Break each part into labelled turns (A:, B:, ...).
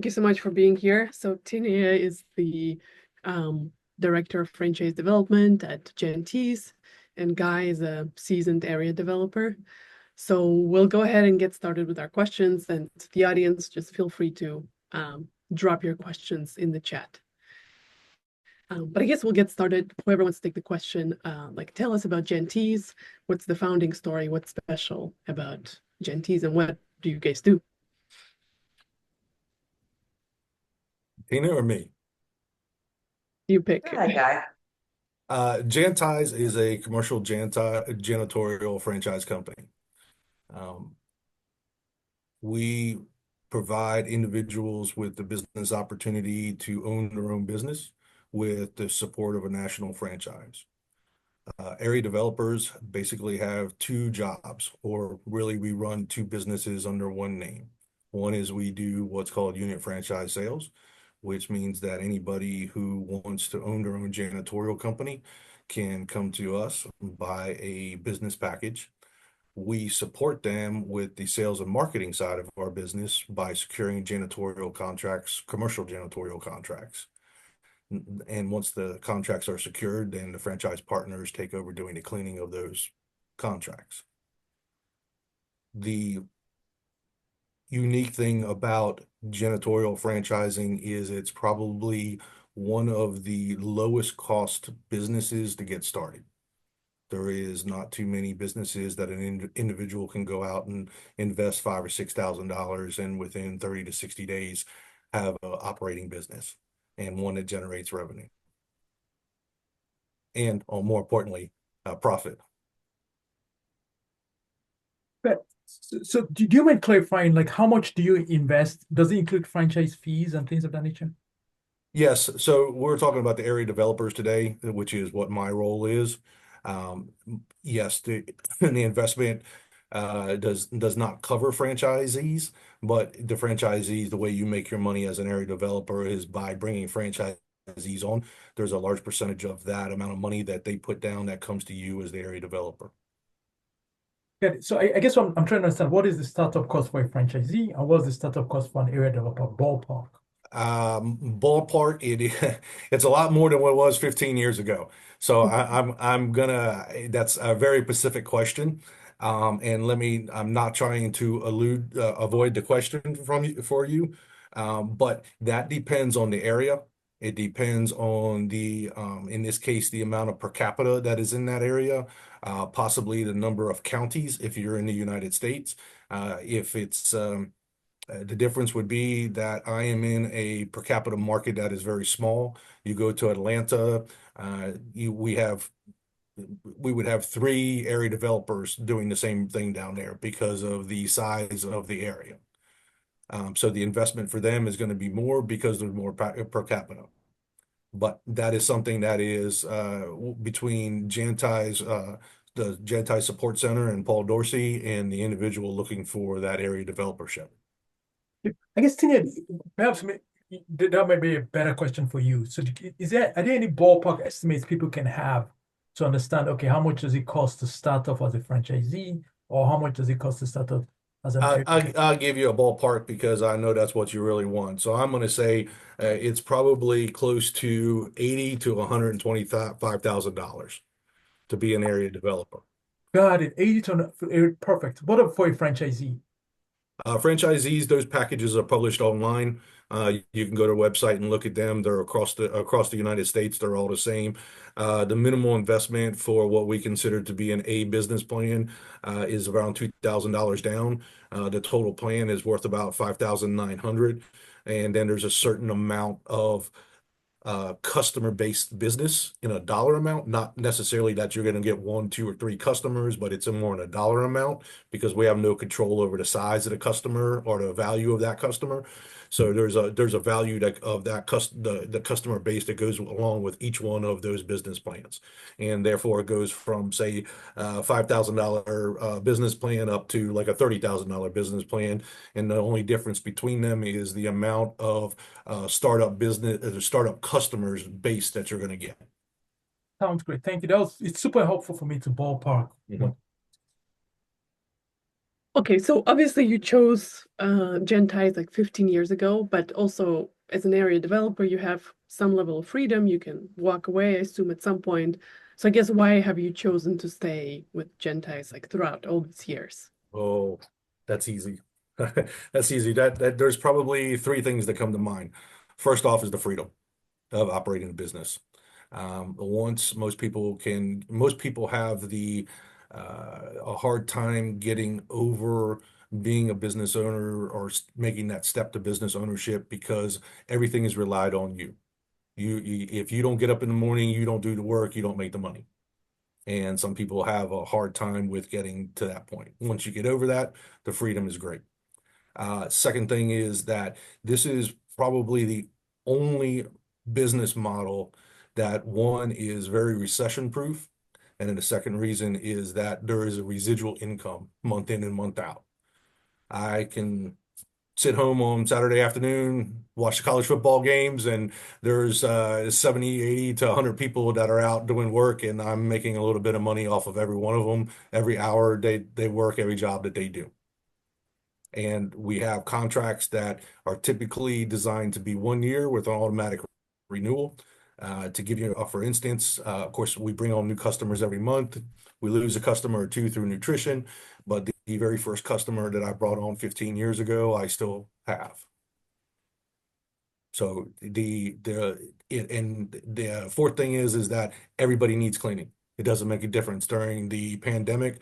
A: you so much for being here. So Tinia is the Director of Franchise Development at Jantize, and Guy is a seasoned area developer. So we'll go ahead and get started with our questions, and the audience, just feel free to drop your questions in the chat. But I guess we'll get started. Whoever wants to take the question, tell us about Jantize. What's the founding story? What's special about Jantize, and what do you guys do?
B: Tina or me?
A: You pick.
C: Hi, Guy.
B: Jantize is a commercial janitorial franchise company. We provide individuals with the business opportunity to own their own business with the support of a national franchise. Area developers basically have two jobs, or really we run two businesses under one name. One is we do what's called unit franchise sales, which means that anybody who wants to own their own janitorial company can come to us, buy a business package. We support them with the sales and marketing side of our business by securing janitorial contracts, commercial janitorial contracts. And once the contracts are secured, then the franchise partners take over doing the cleaning of those contracts. The unique thing about janitorial franchising is it's probably one of the lowest cost businesses to get started. There is not too many businesses that an individual can go out and invest $5,000 or $6,000 and within 30 to 60 days have an operating business and one that generates revenue. And more importantly, profit.
D: So do you mind clarifying, like, how much do you invest? Does it include franchise fees and things of that nature?
B: Yes. So we're talking about the area developers today, which is what my role is. Yes, the investment does not cover franchisees, but the franchisees, the way you make your money as an area developer is by bringing franchisees on. There's a large percentage of that amount of money that they put down that comes to you as the area developer.
D: Okay, so I guess I'm trying to understand, what is the startup cost for a franchisee and what's the startup cost for an area developer, ballpark?
B: Ballpark, it's a lot more than what it was 15 years ago. So that's a very specific question. And I'm not trying to avoid the question for you. But that depends on the area. It depends on in this case, the amount of per capita that is in that area, possibly the number of counties if you're in the United States. If it's the difference would be that I am in a per capita market that is very small. You go to Atlanta, we would have 3 area developers doing the same thing down there because of the size of the area. So the investment for them is going to be more because there's more per capita. But that is something that is between Jantize, the Jantize Support Center and Paul Dorsey and the individual looking for that area developership.
D: I guess, Tina, perhaps that might be a better question for you. So are there any ballpark estimates people can have to understand, okay, how much does it cost to start off as a franchisee, or how much does it cost to start off as an
B: I'll give you a ballpark because I know that's what you really want. So I'm going to say it's probably close to $80,000 to $125,000 to be an area developer.
D: Got it. 80 to perfect. What about for a franchisee?
B: Franchisees, those packages are published online. You can go to our website and look at them. They're across the United States. They're all the same. The minimal investment for what we consider to be an A business plan is around $2,000 down. The total plan is worth about $5,900, and then there's a certain amount of customer-based business in a dollar amount, not necessarily that you're going to get 1, 2, or 3 customers, but it's more in a dollar amount because we have no control over the size of the customer or the value of that customer. So there's a value of the customer base that goes along with each one of those business plans, and therefore it goes from say $5,000 business plan up to like a $30,000 business plan, and the only difference between them is the amount of startup customers base that you're going to get.
D: Sounds great. Thank you. It's super helpful for me to ballpark.
B: Mm-hmm.
A: Okay, so obviously you chose Jantize like 15 years ago, but also as an area developer, you have some level of freedom. You can walk away, I assume, at some point. So I guess why have you chosen to stay with Jantize like throughout all these years?
B: Oh, that's easy. That's easy. That there's probably three things that come to mind. First off is the freedom of operating a business. Once most people have a hard time getting over being a business owner or making that step to business ownership because everything is relied on you. If you don't get up in the morning, you don't do the work, you don't make the money. And some people have a hard time with getting to that point. Once you get over that, the freedom is great. Second thing is that this is probably the only business model that one is very recession proof. And then the second reason is that there is a residual income month in and month out. I can sit home on Saturday afternoon, watch the college football games, and there's 70, 80 to 100 people that are out doing work, and I'm making a little bit of money off of every one of them, every hour they work, every job that they do. And we have contracts that are typically designed to be 1 year with an automatic renewal. To give you, for instance, of course, we bring on new customers every month. We lose a customer or two through nutrition, but the very first customer that I brought on 15 years ago, I still have. So the fourth thing is that everybody needs cleaning. It doesn't make a difference during the pandemic.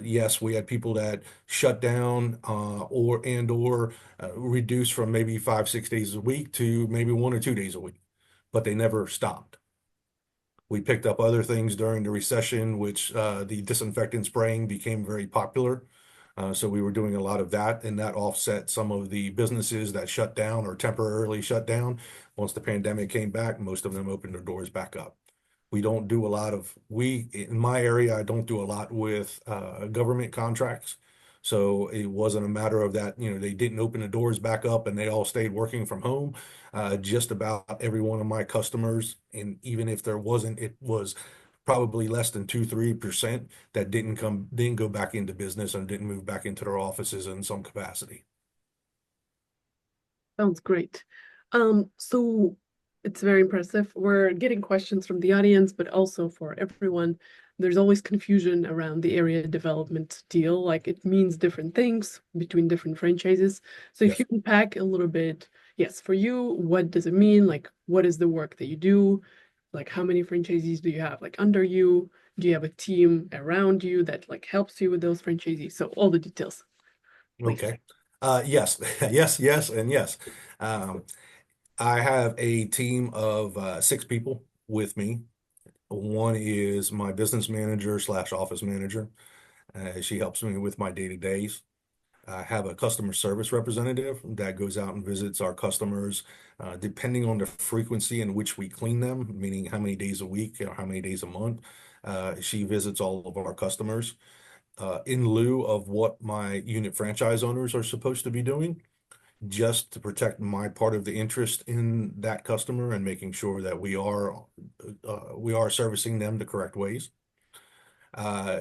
B: Yes, we had people that shut down or reduced from maybe 5, 6 days a week to maybe 1 or 2 days a week, but they never stopped. We picked up other things during the recession, which the disinfectant spraying became very popular. So we were doing a lot of that, and that offset some of the businesses that shut down or temporarily shut down. Once the pandemic came back, most of them opened their doors back up. We don't do a lot of, in my area, I don't do a lot with government contracts. So it wasn't a matter of that, they didn't open the doors back up and they all stayed working from home. Just about every one of my customers, and even if there wasn't, it was probably less than 2, 3% that didn't go back into business and didn't move back into their offices in some capacity.
A: Sounds great. So it's very impressive. We're getting questions from the audience, but also for everyone. There's always confusion around the area development deal. Like it means different things between different franchises. So if
B: Yes.
A: you can pack a little bit, yes, for you, what does it mean? Like, what is the work that you do? Like, how many franchisees do you have like under you? Do you have a team around you that like helps you with those franchisees? So all the details, please.
B: Okay. Yes, yes, and yes. Um, I have a team of 6 people with me. One is my business manager slash office manager. She helps me with my day-to-days. I have a customer service representative that goes out and visits our customers, depending on the frequency in which we clean them, meaning how many days a week or how many days a month. She visits all of our customers in lieu of what my unit franchise owners are supposed to be doing, just to protect my part of the interest in that customer and making sure that we are servicing them the correct ways.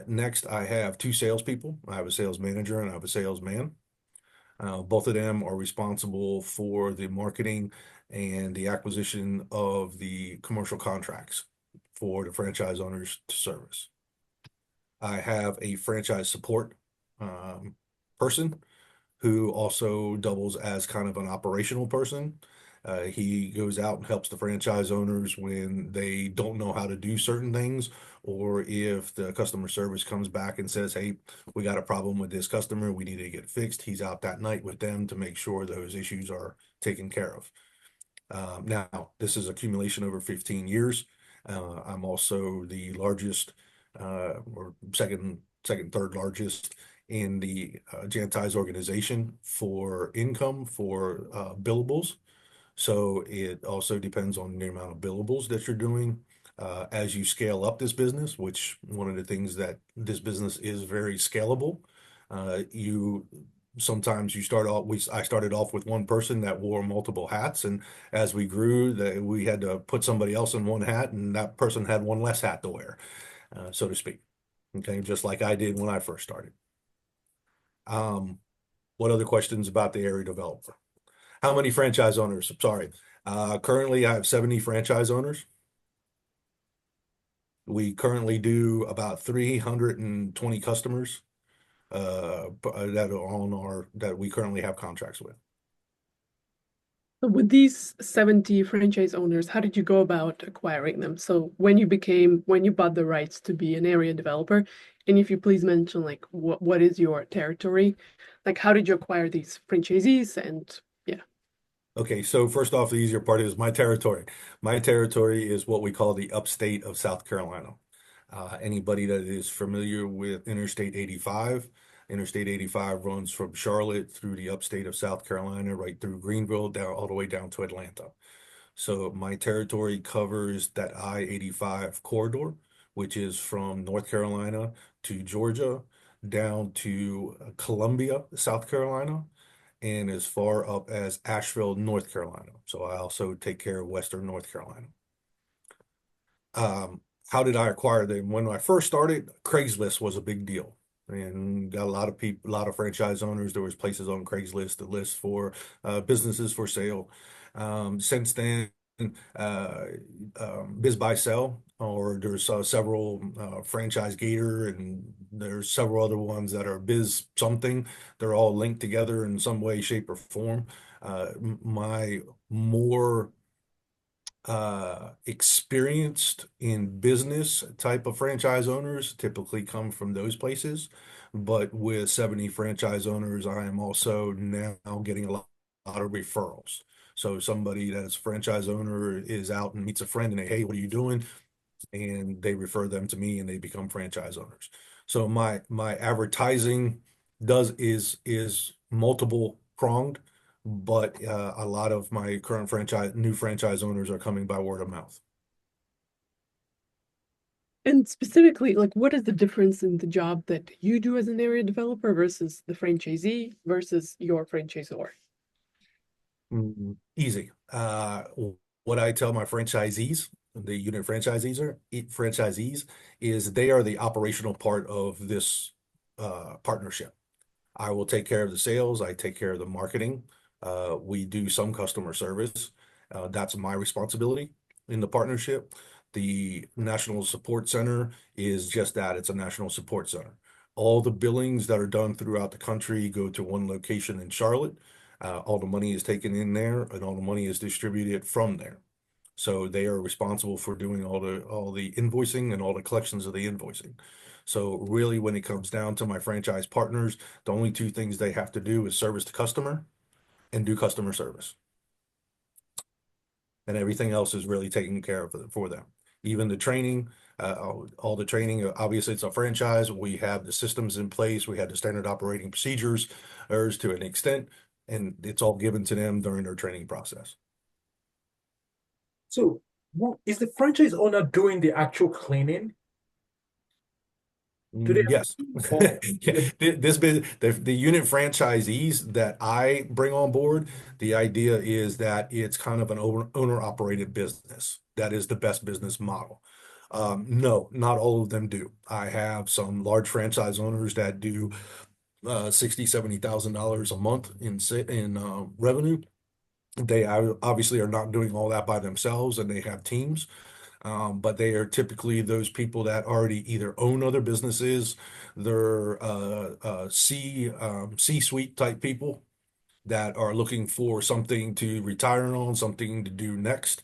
B: Next, I have 2 salespeople. I have a sales manager and I have a salesman. Both of them are responsible for the marketing and the acquisition of the commercial contracts for the franchise owners to service. I have a franchise support person who also doubles as kind of an operational person. He goes out and helps the franchise owners when they don't know how to do certain things, or if the customer service comes back and says, hey, we got a problem with this customer, we need to get it fixed. He's out that night with them to make sure those issues are taken care of. Now, this is accumulation over 15 years. I'm also the largest, or third largest in the Jantize organization for income for billables. So it also depends on the amount of billables that you're doing. As you scale up this business, which one of the things that this business is very scalable, you sometimes you start off, I started off with one person that wore multiple hats, and as we grew, we had to put somebody else in one hat, and that person had one less hat to wear, so to speak. Okay, just like I did when I first started. What other questions about the area developer? How many franchise owners? Sorry. Currently, I have 70 franchise owners. We currently do about 320 customers that are on that we currently have contracts with.
A: So with these 70 franchise owners, how did you go about acquiring them? So when you bought the rights to be an area developer, and if you please mention like what is your territory? Like how did you acquire these franchisees? And yeah.
B: Okay, so first off, the easier part is my territory. My territory is what we call the upstate of South Carolina. Anybody that is familiar with Interstate 85, Interstate 85 runs from Charlotte through the upstate of South Carolina, right through Greenville, down all the way down to Atlanta. So my territory covers that I-85 corridor, which is from North Carolina to Georgia, down to Columbia, South Carolina, and as far up as Asheville, North Carolina. So I also take care of Western North Carolina. How did I acquire them? When I first started, Craigslist was a big deal, and got a lot of people, a lot of franchise owners. There was places on Craigslist that list for businesses for sale. Since then, uh, Biz Buy Sell, or there's several Franchise Gator, and there's several other ones that are Biz something. They're all linked together in some way, shape, or form. My more experienced in business type of franchise owners typically come from those places. But with 70 franchise owners, I am also now getting a lot of referrals. So somebody that's a franchise owner is out and meets a friend and they, hey, what are you doing? And they refer them to me and they become franchise owners. So my advertising is multiple pronged, but a lot of my current new franchise owners are coming by word of mouth.
A: And specifically, like what is the difference in the job that you do as an area developer versus the franchisee versus your franchisor?
B: Easy. What I tell my franchisees, the unit franchisees, is they are the operational part of this partnership. I will take care of the sales. I take care of the marketing. We do some customer service. That's my responsibility in the partnership. The National Support Center is just that. It's a national support center. All the billings that are done throughout the country go to one location in Charlotte. All the money is taken in there, and all the money is distributed from there. So they are responsible for doing all the invoicing and all the collections of the invoicing. So really, when it comes down to my franchise partners, the only two things they have to do is service the customer and do customer service. And everything else is really taken care of for them. Even the training, all the training, obviously it's a franchise. We have the systems in place. We have the standard operating procedures, to an extent, and it's all given to them during their training process.
D: So, is the franchise owner doing the actual cleaning? Do they
B: Yes.
D: Yeah.
B: The unit franchisees that I bring on board, the idea is that it's kind of an owner-operated business. That is the best business model. No, not all of them do. I have some large franchise owners that do $60,000, $70,000 a month in revenue. They obviously are not doing all that by themselves, and they have teams. But they are typically those people that already either own other businesses, they're C-suite type people that are looking for something to retire on, something to do next.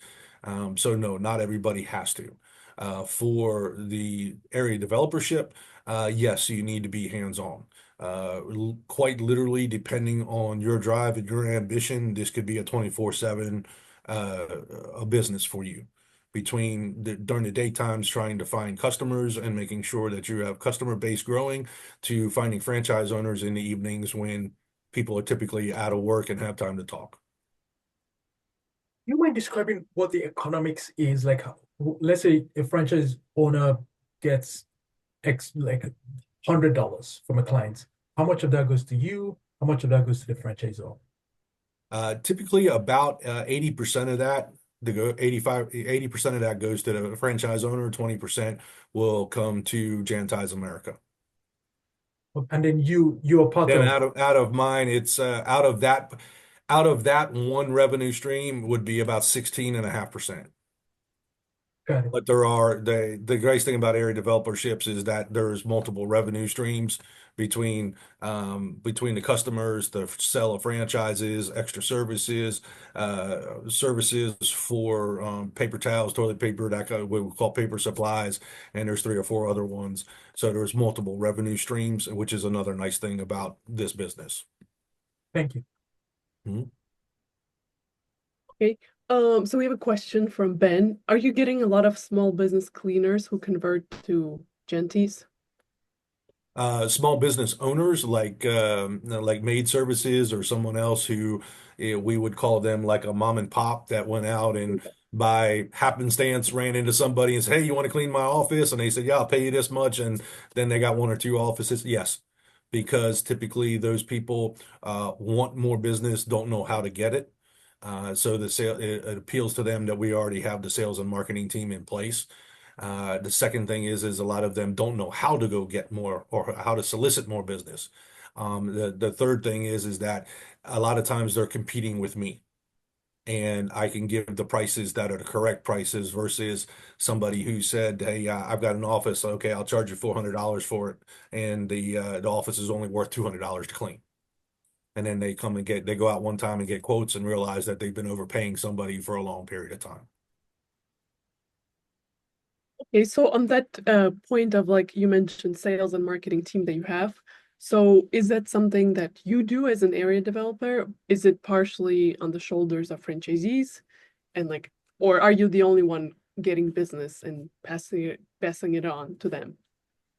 B: So no, not everybody has to. For the area developership, yes, you need to be hands-on. Quite literally, depending on your drive and your ambition, this could be a 24/7 a business for you. During the daytimes, trying to find customers and making sure that you have customer base growing, to finding franchise owners in the evenings when people are typically out of work and have time to talk.
D: You mind describing what the economics is like? Let's say a franchise owner gets like $100 from a client. How much of that goes to you? How much of that goes to the franchisor?
B: Typically about 80% of that, 80% of that goes to the franchise owner, 20% will come to Jantize America.
D: And then you're part
B: Then
D: of.
B: out of mine, it's out of that one revenue stream would be about 16.5%.
D: Got it.
B: But there are the great thing about area developerships is that there's multiple revenue streams between the customers, the sale of franchises, extra services, services for paper towels, toilet paper, that kind of what we call paper supplies, and there's three or four other ones. So there's multiple revenue streams, which is another nice thing about this business.
D: Thank you.
B: Mhm.
A: Okay. So we have a question from Ben. Are you getting a lot of small business cleaners who convert to Jantize?
B: Small business owners like maid services or someone else who we would call them like a mom and pop that went out and by happenstance ran into somebody and said, "Hey, you want to clean my office?" And they said, "Yeah, I'll pay you this much." And then they got one or two offices. Yes, because typically those people want more business, don't know how to get it. So the sale it appeals to them that we already have the sales and marketing team in place. The second thing is a lot of them don't know how to go get more or how to solicit more business. The third thing is that a lot of times they're competing with me, and I can give the prices that are the correct prices versus somebody who said, "Hey, I've got an office. Okay, I'll charge you $400 for it," and the office is only worth $200 to clean. And then they go out one time and get quotes and realize that they've been overpaying somebody for a long period of time.
A: Okay, so on that point of like you mentioned sales and marketing team that you have, so is that something that you do as an area developer? Is it partially on the shoulders of franchisees and like, or are you the only one getting business and passing it on to them?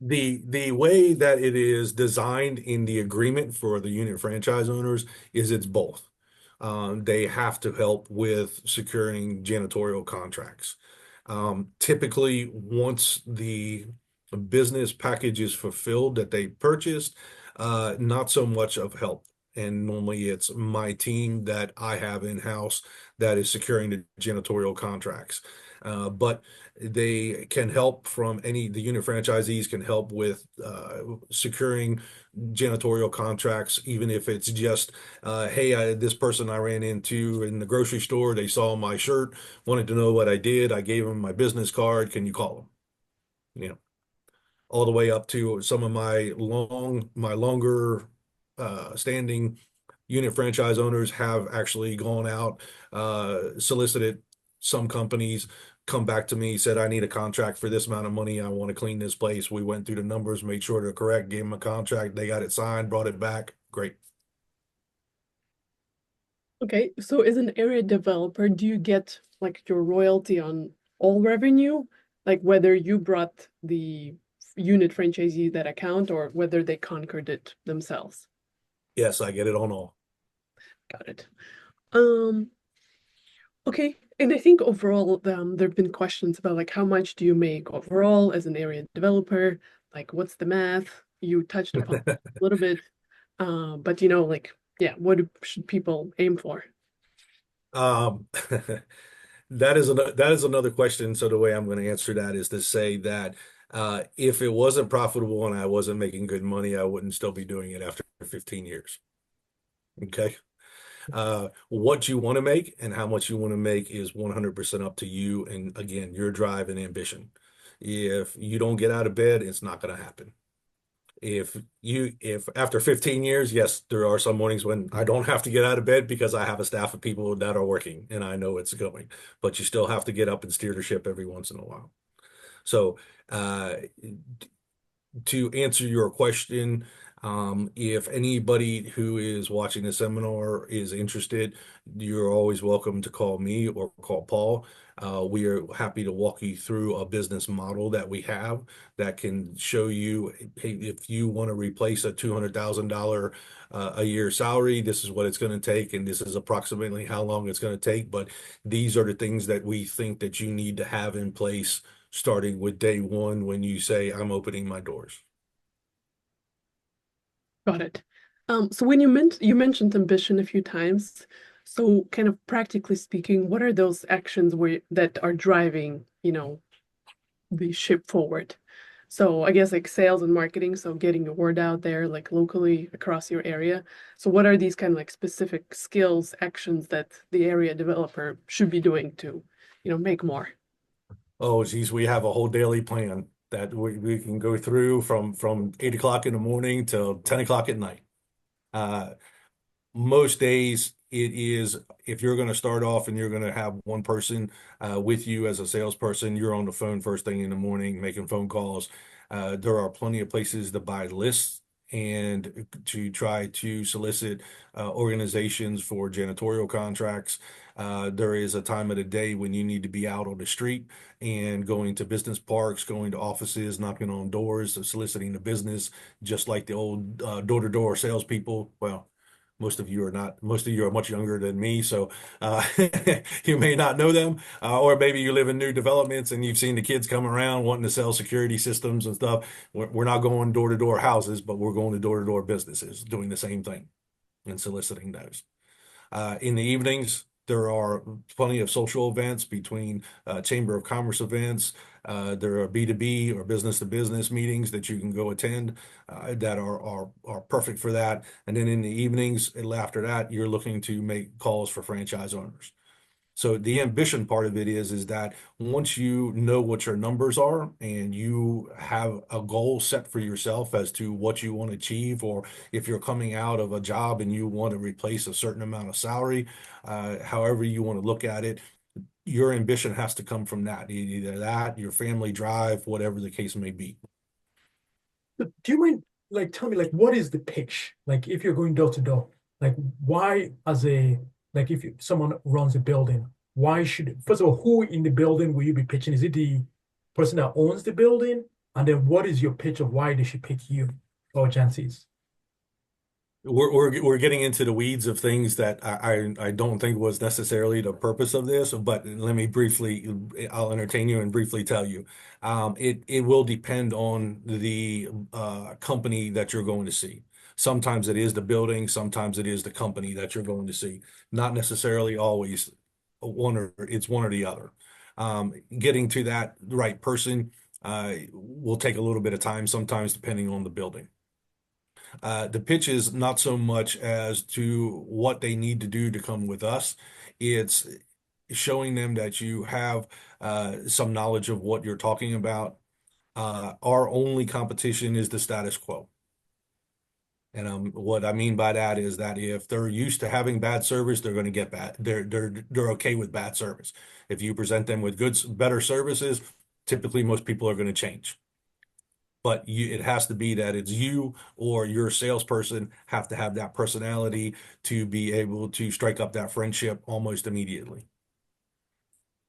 B: The way that it is designed in the agreement for the unit franchise owners is it's both. They have to help with securing janitorial contracts. Typically, once the business package is fulfilled that they purchased, not so much of help. And normally it's my team that I have in-house that is securing the janitorial contracts. But they can help the unit franchisees can help with securing janitorial contracts, even if it's just, hey, this person I ran into in the grocery store, they saw my shirt, wanted to know what I did. I gave them my business card. Can you call them? You know, all the way up to some of my longer standing unit franchise owners have actually gone out, solicited some companies, come back to me, said, "I need a contract for this amount of money. I want to clean this place." We went through the numbers, made sure they're correct, gave them a contract. They got it signed, brought it back. Great.
A: Okay, so as an area developer, do you get like your royalty on all revenue? Like whether you brought the unit franchisee that account or whether they conquered it themselves?
B: Yes, I get it on all.
A: Got it. Um, okay. And I think overall, there have been questions about like how much do you make overall as an area developer? Like what's the math? You touched upon it a little bit. But like, yeah, should people aim for?
B: Um, that is another question. So the way I'm going to answer that is to say that if it wasn't profitable and I wasn't making good money, I wouldn't still be doing it after 15 years. Okay. What you want to make and how much you want to make is 100% up to you. And again, your drive and ambition. If you don't get out of bed, it's not going to happen. If after 15 years, yes, there are some mornings when I don't have to get out of bed because I have a staff of people that are working and I know it's going, but you still have to get up and steer the ship every once in a while. So, uh, to answer your question, if anybody who is watching the seminar is interested, you're always welcome to call me or call Paul. We are happy to walk you through a business model that we have that can show you, hey, if you want to replace a $200,000 a year salary, this is what it's going to take, and this is approximately how long it's going to take. But these are the things that we think that you need to have in place starting with day one when you say, "I'm opening my doors."
A: Got it. So when you mentioned ambition a few times, so kind of practically speaking, what are those actions that are driving, the ship forward? So I guess like sales and marketing, so getting your word out there like locally across your area. So what are these kind of like specific skills, actions that the area developer should be doing to, make more?
B: Oh, geez, we have a whole daily plan that we can go through from 8 o'clock in the morning till 10 o'clock at night. Uh, Most days it is, if you're going to start off and you're going to have one person with you as a salesperson, you're on the phone first thing in the morning making phone calls. There are plenty of places to buy lists and to try to solicit organizations for janitorial contracts. There is a time of the day when you need to be out on the street and going to business parks, going to offices, knocking on doors, soliciting the business, just like the old door-to-door salespeople. Well, most of you are much younger than me, so you may not know them, or maybe you live in new developments and you've seen the kids come around wanting to sell security systems and stuff. We're not going door to door houses, but we're going to door businesses doing the same thing and soliciting those. In the evenings, there are plenty of social events between Chamber of Commerce events. There are B2B or business to business meetings that you can go attend that are perfect for that. And then in the evenings, after that, you're looking to make calls for franchise owners. So the ambition part of it is that once you know what your numbers are and you have a goal set for yourself as to what you want to achieve, or if you're coming out of a job and you want to replace a certain amount of salary, however you want to look at it, your ambition has to come from that, either that, your family drive, whatever the case may be.
D: But do you mind like tell me like what is the pitch? Like if you're going door to door, like why as a like if someone runs a building, why should first of all, who in the building will you be pitching? Is it the person that owns the building? And then what is your pitch of why they should pick you or Jantize?
B: We're getting into the weeds of things that I don't think was necessarily the purpose of this, but let me briefly, I'll entertain you and briefly tell you. It will depend on the company that you're going to see. Sometimes it is the building, sometimes it is the company that you're going to see. Not necessarily always it's one or the other. Getting to that right person will take a little bit of time sometimes depending on the building. The pitch is not so much as to what they need to do to come with us. It's showing them that you have some knowledge of what you're talking about. Our only competition is the status quo. And what I mean by that is that if they're used to having bad service, they're going to get bad. They're okay with bad service. If you present them with better services, typically most people are going to change. But it has to be that it's you or your salesperson have to have that personality to be able to strike up that friendship almost immediately.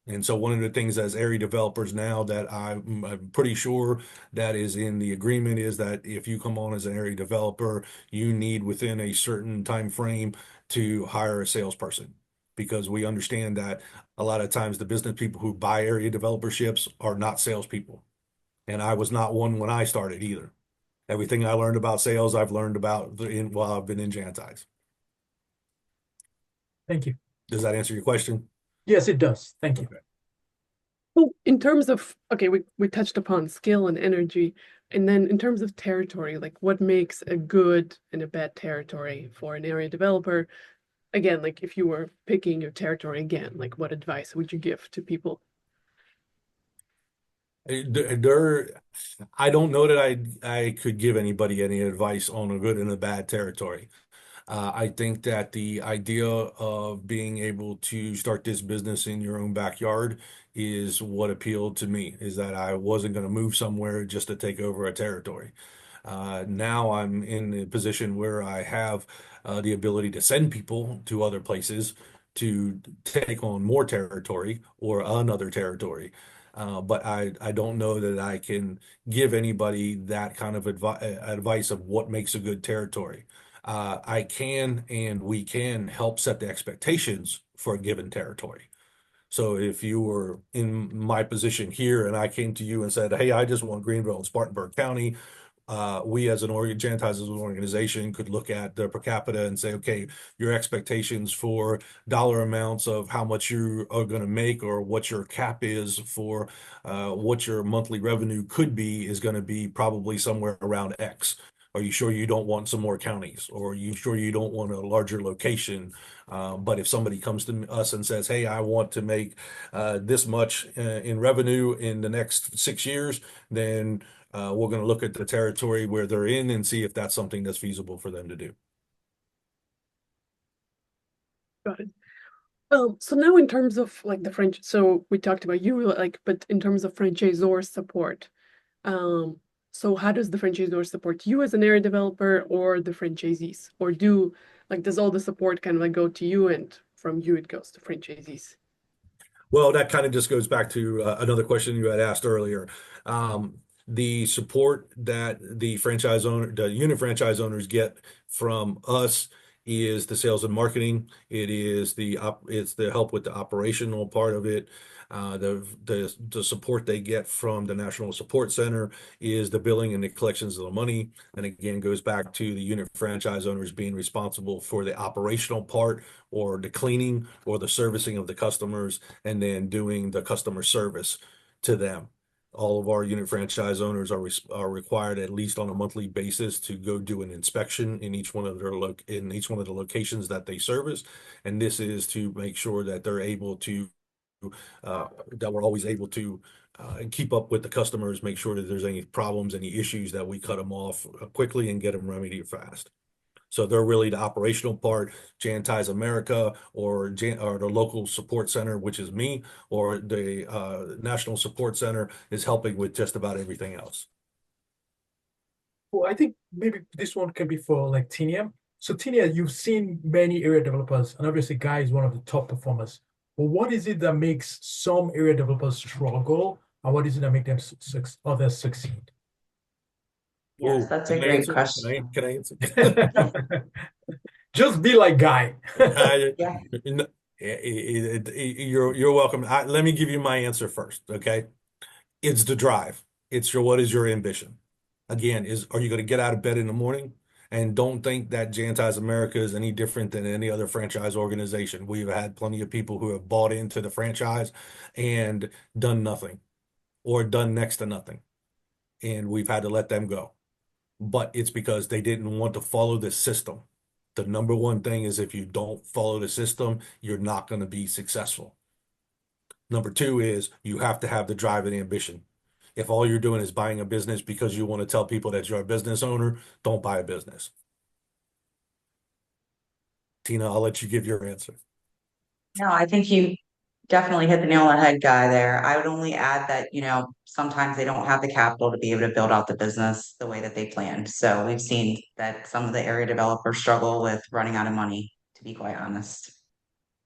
B: And so one of the things as area developers now that I'm pretty sure that is in the agreement is that if you come on as an area developer, you need within a certain time frame to hire a salesperson, because we understand that a lot of times the business people who buy area developerships are not salespeople. And I was not one when I started either. Everything I learned about sales, I've learned about while I've been in Jantize.
D: Thank you.
B: Does that answer your question?
D: Yes, it does. Thank you.
B: Okay.
A: So in terms of, okay, we touched upon skill and energy, and then in terms of territory, like what makes a good and a bad territory for an area developer? Again, like if you were picking your territory again, like what advice would you give to people?
B: I don't know that I could give anybody any advice on a good and a bad territory. I think that the idea of being able to start this business in your own backyard is what appealed to me, is that I wasn't going to move somewhere just to take over a territory. Now I'm in a position where I have the ability to send people to other places to take on more territory or another territory. But I don't know that I can give anybody that kind of advice of what makes a good territory. I can and we can help set the expectations for a given territory. So if you were in my position here and I came to you and said, hey, I just want Greenville and Spartanburg County, we as Jantize as an organization could look at the per capita and say, okay, your expectations for dollar amounts of how much you are going to make or what your cap is for what your monthly revenue could be is going to be probably somewhere around X. Are you sure you don't want some more counties? Or are you sure you don't want a larger location? But if somebody comes to us and says, hey, I want to make this much in revenue in the next 6 years, then we're going to look at the territory where they're in and see if that's something that's feasible for them to do.
A: Got it. So now in terms of like the French, so we talked about you like, but in terms of franchisor support, so how does the franchisor support you as an area developer or the franchisees? Or does all the support kind of like go to you and from you it goes to franchisees?
B: Well, that kind of just goes back to another question you had asked earlier. The support that the unit franchise owners get from us is the sales and marketing. It's the help with the operational part of it. The support they get from the National Support Center is the billing and the collections of the money. And again, goes back to the unit franchise owners being responsible for the operational part or the cleaning or the servicing of the customers and then doing the customer service to them. All of our unit franchise owners are required at least on a monthly basis to go do an inspection in each one of the locations that they service, and this is to make sure that they're able to that we're always able to keep up with the customers, make sure that there's any problems, any issues that we cut them off quickly and get them remedied fast. So they're really the operational part. Jantize America or the local support center, which is me, or the National Support Center is helping with just about everything else.
D: Well, I think maybe this one can be for like Tinia. So Tinia, you've seen many area developers, and obviously Guy is one of the top performers. But what is it that makes some area developers struggle, and what is it that make them others succeed?
C: Yes, that's a great question.
B: Can I answer?
D: Just be like Guy.
C: Yeah.
B: You're welcome. Let me give you my answer first, okay? It's the drive. What is your ambition? Again, are you going to get out of bed in the morning? And don't think that Jantize America is any different than any other franchise organization. We've had plenty of people who have bought into the franchise and done nothing or done next to nothing. And we've had to let them go. But it's because they didn't want to follow the system. The number one thing is if you don't follow the system, you're not going to be successful. Number two is you have to have the drive and ambition. If all you're doing is buying a business because you want to tell people that you're a business owner, don't buy a business. Tina, I'll let you give your answer.
C: No, I think you definitely hit the nail on the head, Guy, there. I would only add that, sometimes they don't have the capital to be able to build out the business the way that they planned. So we've seen that some of the area developers struggle with running out of money, to be quite honest.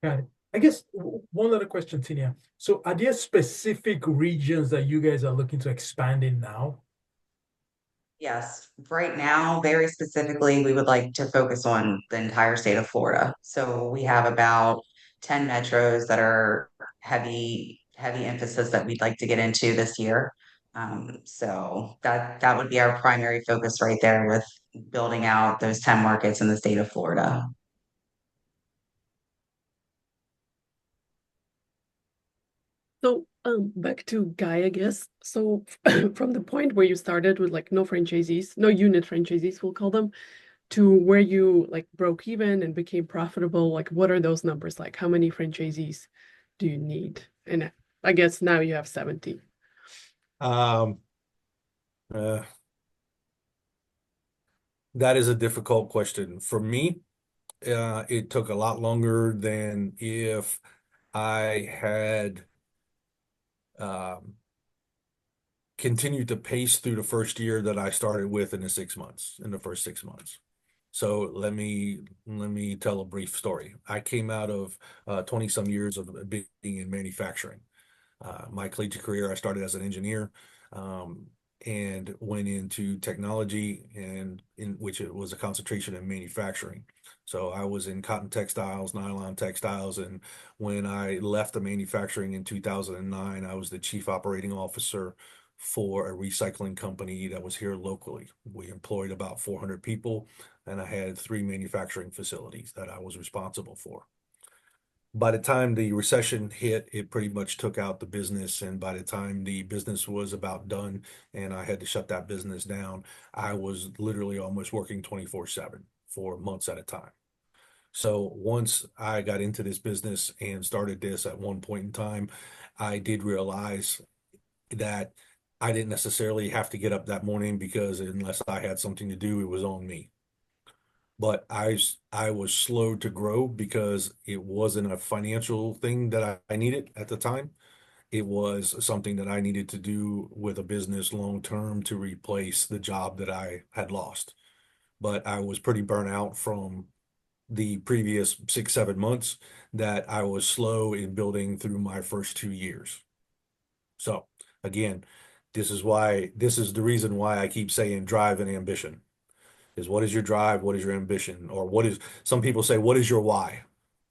D: Got it. I guess one other question, Tinia. So are there specific regions that you guys are looking to expand in now?
C: Yes, right now, very specifically, we would like to focus on the entire state of Florida. So we have about 10 metros that are heavy emphasis that we'd like to get into this year. So that would be our primary focus right there with building out those 10 markets in the state of Florida.
A: So back to Guy, I guess. So from the point where you started with like no franchisees, no unit franchisees, we'll call them, to where you like broke even and became profitable, like what are those numbers like? How many franchisees do you need? And I guess now you have 70.
B: That is a difficult question. For me, it took a lot longer than if I had continued to pace through the first year that I started with in the first 6 months. So let me tell a brief story. I came out of 20 some years of being in manufacturing. My collegiate career, I started as an engineer and went into technology and in which it was a concentration in manufacturing. So I was in cotton textiles, nylon textiles, and when I left the manufacturing in 2009, I was the chief operating officer for a recycling company that was here locally. We employed about 400 people, and I had 3 manufacturing facilities that I was responsible for. By the time the recession hit, it pretty much took out the business. And by the time the business was about done and I had to shut that business down, I was literally almost working 24/7 for months at a time. So once I got into this business and started this at one point in time, I did realize that I didn't necessarily have to get up that morning because unless I had something to do, it was on me. But I was slow to grow because it wasn't a financial thing that I needed at the time. It was something that I needed to do with a business long term to replace the job that I had lost. But I was pretty burnt out from the previous 6, 7 months that I was slow in building through my first 2 years. So again, this is the reason why I keep saying drive and ambition. Is what is your drive? What is your ambition? Or some people say, what is your why?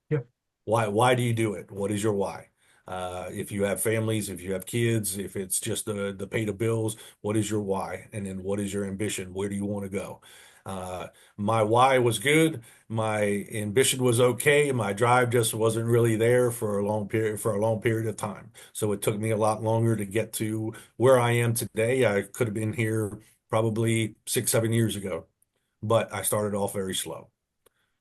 D: Yep.
B: Why do you do it? What is your why? If you have families, if you have kids, if it's just the pay the bills, what is your why? And then what is your ambition? Where do you want to go? Uh, my why was good. My ambition was okay. My drive just wasn't really there for a long period of time. So it took me a lot longer to get to where I am today. I could have been here probably 6, 7 years ago, but I started off very slow.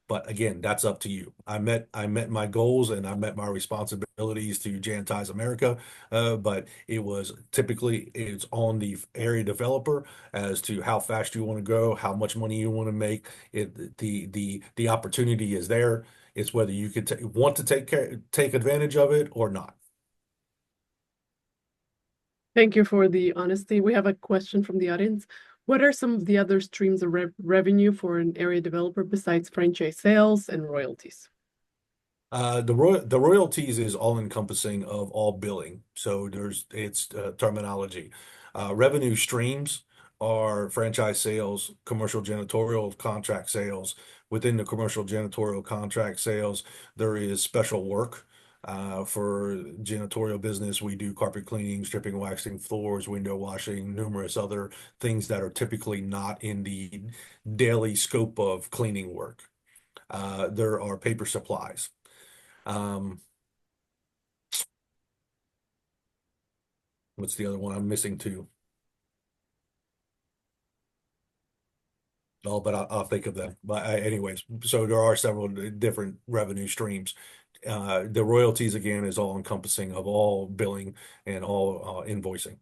B: But again, that's up to you. I met my goals and I met my responsibilities to Jantize America, but it's on the area developer as to how fast you want to go, how much money you want to make. The opportunity is there. It's whether you could want to take advantage of it or not.
A: Thank you for the honesty. We have a question from the audience. What are some of the other streams of revenue for an area developer besides franchise sales and royalties?
B: The royalties is all encompassing of all billing. So it's terminology. Revenue streams are franchise sales, commercial janitorial contract sales. Within the commercial janitorial contract sales, there is special work. For janitorial business, we do carpet cleaning, stripping, waxing floors, window washing, numerous other things that are typically not in the daily scope of cleaning work. There are paper supplies. What's the other one? I'm missing two. Oh, but I'll think of them. But anyways, so there are several different revenue streams. The royalties again is all encompassing of all billing and all invoicing.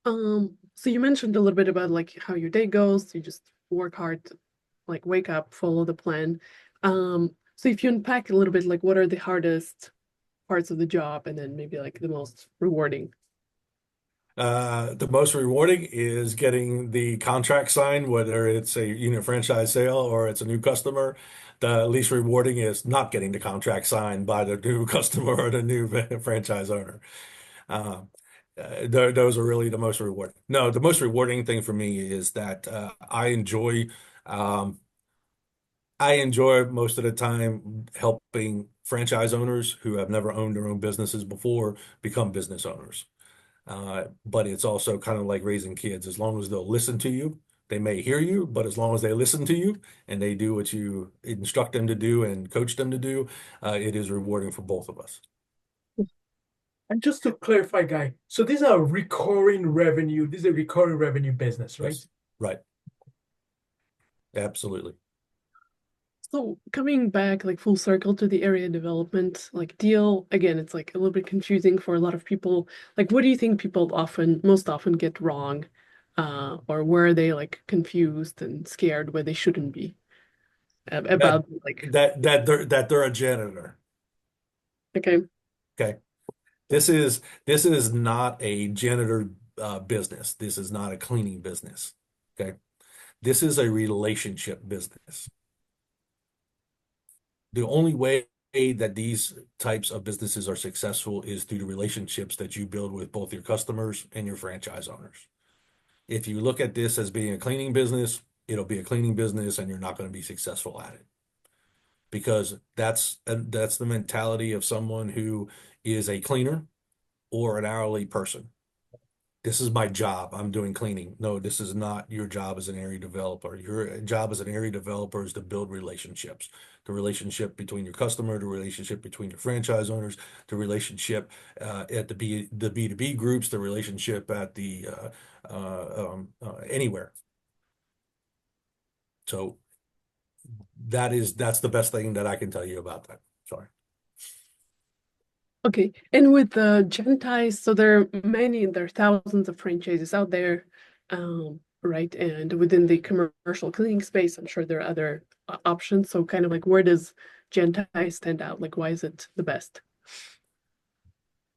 A: So you mentioned a little bit about like how your day goes. You just work hard, like wake up, follow the plan. So if you unpack a little bit, like what are the hardest parts of the job, and then maybe like the most rewarding?
B: The most rewarding is getting the contract signed, whether it's a unit franchise sale or it's a new customer. The least rewarding is not getting the contract signed by the new customer or the new franchise owner. Um, those are really the most rewarding. No, the most rewarding thing for me is that um, I enjoy most of the time helping franchise owners who have never owned their own businesses before become business owners. But it's also kind of like raising kids. As long as they'll listen to you, they may hear you, but as long as they listen to you and they do what you instruct them to do and coach them to do, it is rewarding for both of us.
D: And just to clarify, Guy, so these are recurring revenue. This is a recurring revenue business, right?
B: Yes. Right. Absolutely.
A: So coming back like full circle to the area development like deal, again, it's like a little bit confusing for a lot of people. Like what do you think people most often get wrong? Or where are they like confused and scared where they shouldn't be about like
B: That they're a janitor.
A: okay.
B: Okay. This is not a janitor business. This is not a cleaning business. Okay. This is a relationship business. The only way that these types of businesses are successful is through the relationships that you build with both your customers and your franchise owners. If you look at this as being a cleaning business, it'll be a cleaning business and you're not going to be successful at it. Because that's the mentality of someone who is a cleaner or an hourly person. This is my job. I'm doing cleaning. No, this is not your job as an area developer. Your job as an area developer is to build relationships. The relationship between your customer, the relationship between your franchise owners, the relationship at the B2B groups, the relationship at the anywhere. So that's the best thing that I can tell you about that. Sorry.
A: Okay, and with the Jantize, so there are thousands of franchises out there, right? And within the commercial cleaning space, I'm sure there are other options. So kind of like, where does Jantize stand out? Like, why is it the best?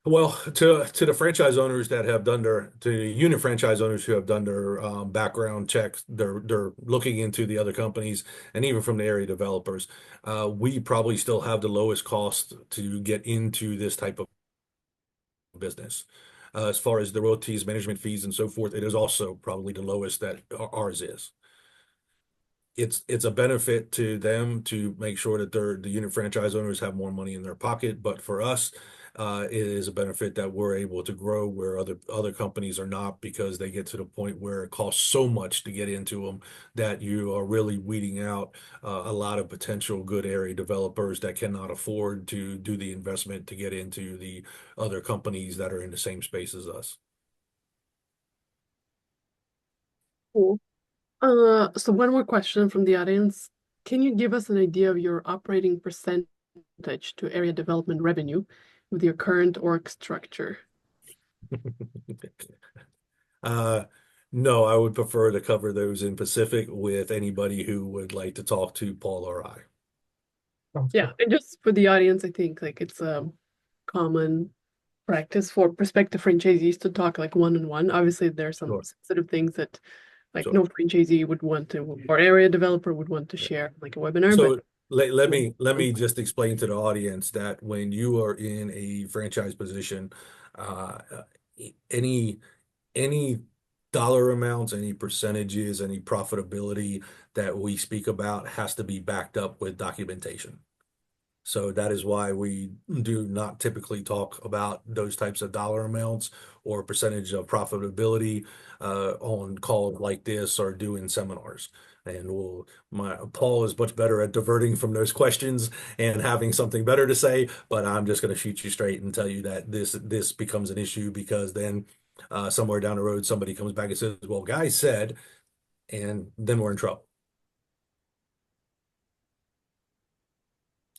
B: Well, to the franchise owners that have done to the unit franchise owners who have done their background checks, they're looking into the other companies, and even from the area developers, we probably still have the lowest cost to get into this type of business. As far as the royalties, management fees, and so forth, it is also probably the lowest that ours is. It's a benefit to them to make sure that the unit franchise owners have more money in their pocket. But for us, it is a benefit that we're able to grow where other companies are not, because they get to the point where it costs so much to get into them that you are really weeding out a lot of potential good area developers that cannot afford to do the investment to get into the other companies that are in the same space as us.
A: Cool. So one more question from the audience. Can you give us an idea of your operating percentage to area development revenue with your current org structure?
B: No, I would prefer to cover those in Pacific with anybody who would like to talk to Paul or I.
D: Sounds
A: Yeah,
D: good.
A: and just for the audience, I think like it's a common practice for prospective franchisees to talk like one-on-one. Obviously, there are some
B: Sure,
A: sensitive things that like
B: sure.
A: no franchisee would want to, or area developer would want to
B: Yeah.
A: share like a webinar, but
B: So let me just explain to the audience that when you are in a franchise position, uh, any any dollar amounts, any percentages, any profitability that we speak about has to be backed up with documentation. So that is why we do not typically talk about those types of dollar amounts or percentage of profitability on calls like this or doing seminars. And Paul is much better at diverting from those questions and having something better to say, but I'm just going to shoot you straight and tell you that this becomes an issue, because then somewhere down the road somebody comes back and says, "Well, guys said," and then we're in trouble.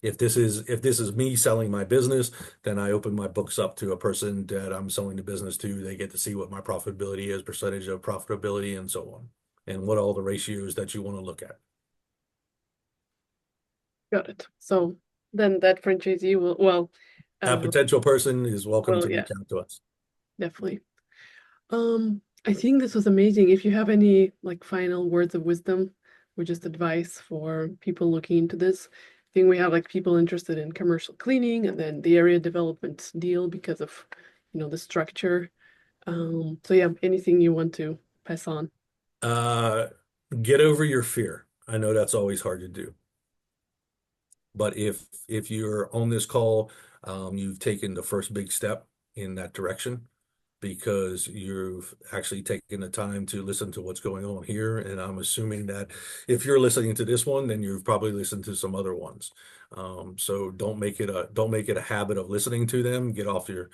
B: If this is me selling my business, then I open my books up to a person that I'm selling the business to. They get to see what my profitability is, percentage of profitability, and so on, and what all the ratios that you want to look at.
A: got it. So then that franchisee will, well,
B: That potential person is welcome to
A: yeah,
B: reach out to us.
A: definitely. I think this was amazing. If you have any like final words of wisdom or just advice for people looking into this, I think we have like people interested in commercial cleaning and then the area development deal because of, the structure. So yeah, anything you want to pass on?
B: Get over your fear. I know that's always hard to do, but if you're on this call, you've taken the first big step in that direction, because you've actually taken the time to listen to what's going on here. And I'm assuming that if you're listening to this one, then you've probably listened to some other ones. So don't make it a habit of listening to them. Get off your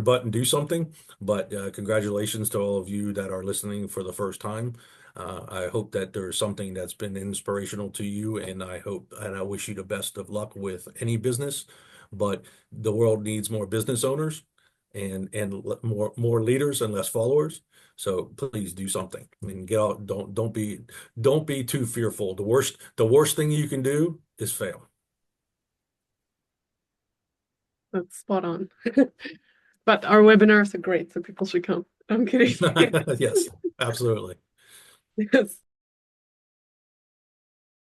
B: butt and do something. But congratulations to all of you that are listening for the first time. I hope that there's something that's been inspirational to you, and I wish you the best of luck with any business. But the world needs more business owners and more leaders and less followers. So please do something and get out. Don't be too fearful. The worst thing you can do is fail.
A: That's spot on. But our webinars are great, so people should come. I'm kidding.
B: Yes, absolutely.
A: Yes.